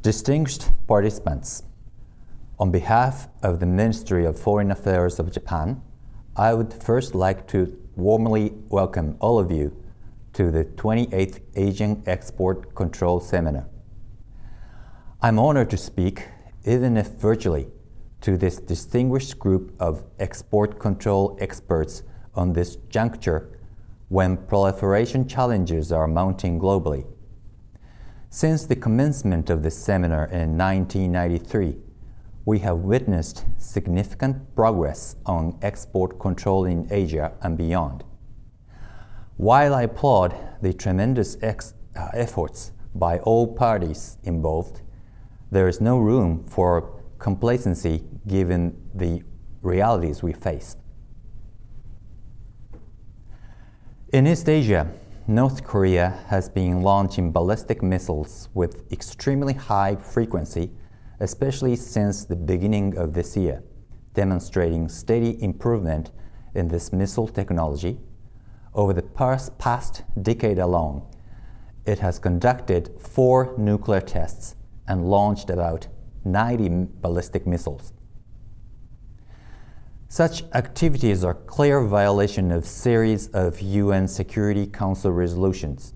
Distinguished participants, on behalf of the Ministry of Foreign Affairs of Japan, I would first like to warmly welcome all of you to the 28th Asian Export Control Seminar. I'm honored to speak, even if virtually, to this distinguished group of export control experts on this juncture when proliferation challenges are mounting globally. Since the commencement of this seminar in 1993, we have witnessed significant progress on export control in Asia and beyond. While I applaud the tremendous efforts by all parties involved, there is no room for complacency given the realities we face. In East Asia, North Korea has been launching ballistic missiles with extremely high frequency, especially since the beginning of this year, demonstrating steady improvement in this missile technology. Over the past decade alone, it has conducted 4 nuclear tests and launched about 90 ballistic missiles. Such activities are clear violation of series of UN Security Council resolutions.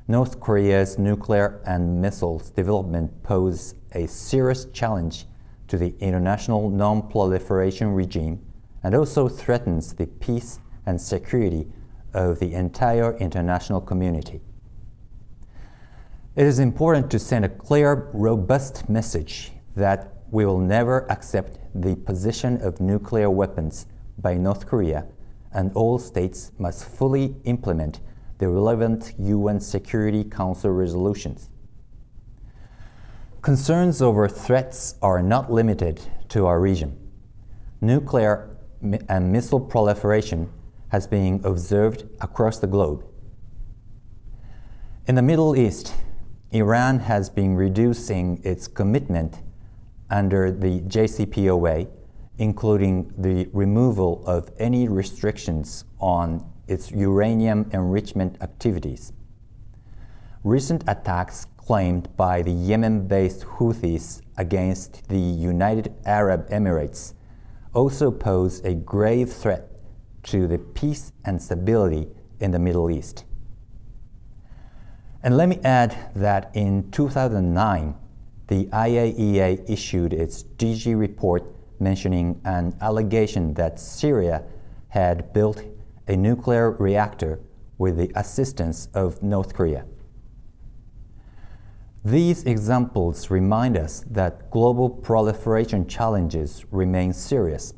North Korea's nuclear and missiles development pose a serious challenge to the international non-proliferation regime and also threatens the peace and security of the entire international community. It is important to send a clear, robust message that we will never accept the possession of nuclear weapons by North Korea, and all states must fully implement the relevant UN Security Council resolutions. Concerns over threats are not limited to our region. Nuclear and missile proliferation has been observed across the globe. In the Middle East, Iran has been reducing its commitment under the JCPOA, including the removal of any restrictions on its uranium enrichment activities. Recent attacks claimed by the Yemen-based Houthis against the United Arab Emirates also pose a grave threat to the peace and stability in the Middle East. And let me add that in 2009, the IAEA issued its DG report mentioning an allegation that Syria had built a nuclear reactor with the assistance of North Korea. These examples remind us that global proliferation challenges remain serious.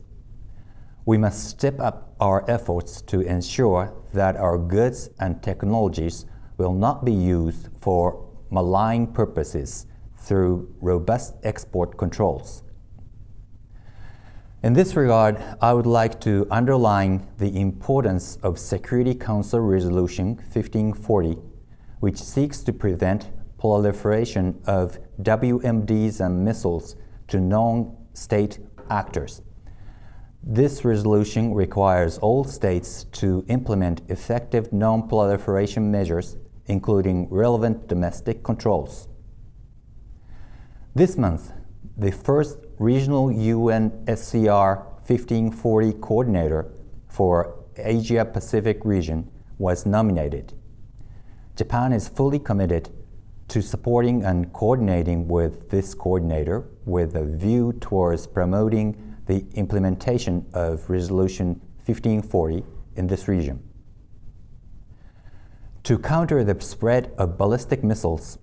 We must step up our efforts to ensure that our goods and technologies will not be used for malign purposes through robust export controls. In this regard, I would like to underline the importance of Security Council Resolution 1540, which seeks to prevent proliferation of WMDs and missiles to non-state actors. This resolution requires all states to implement effective non-proliferation measures, including relevant domestic controls. This month, the first regional UN SCR 1540 coordinator for Asia-Pacific region was nominated. Japan is fully committed to supporting and coordinating with this coordinator with a view towards promoting the implementation of Resolution 1540 in this region. To counter the spread of ballistic missiles,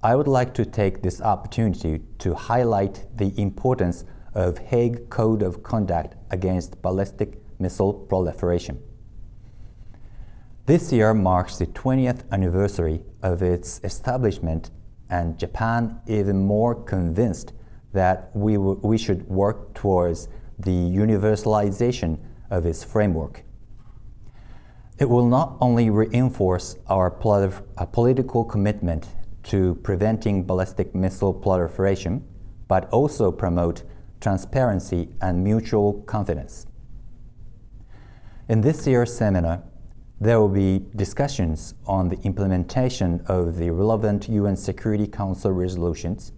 I would like to take this opportunity to highlight the importance of Hague Code of Conduct against ballistic missile proliferation. This year marks the 20th anniversary of its establishment, and Japan is even more convinced that we should work towards the universalization of its framework. It will not only reinforce our political commitment to preventing ballistic missile proliferation, but also promote transparency and mutual confidence. In this year's seminar, there will be discussions on the implementation of the relevant UN Security Council resolutions,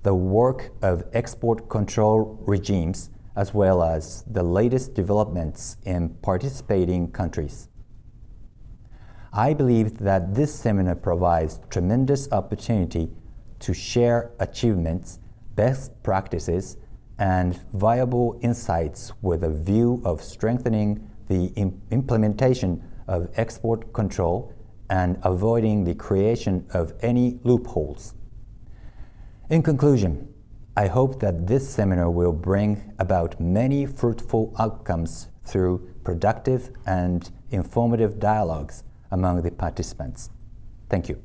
the work of export control regimes, as well as the latest developments in participating countries. I believe that this seminar provides tremendous opportunity to share achievements, best practices, and viable insights with a view of strengthening the implementation of export control and avoiding the creation of any loopholes. In conclusion, I hope that this seminar will bring about many fruitful outcomes through productive and informative dialogues among the participants. Thank you.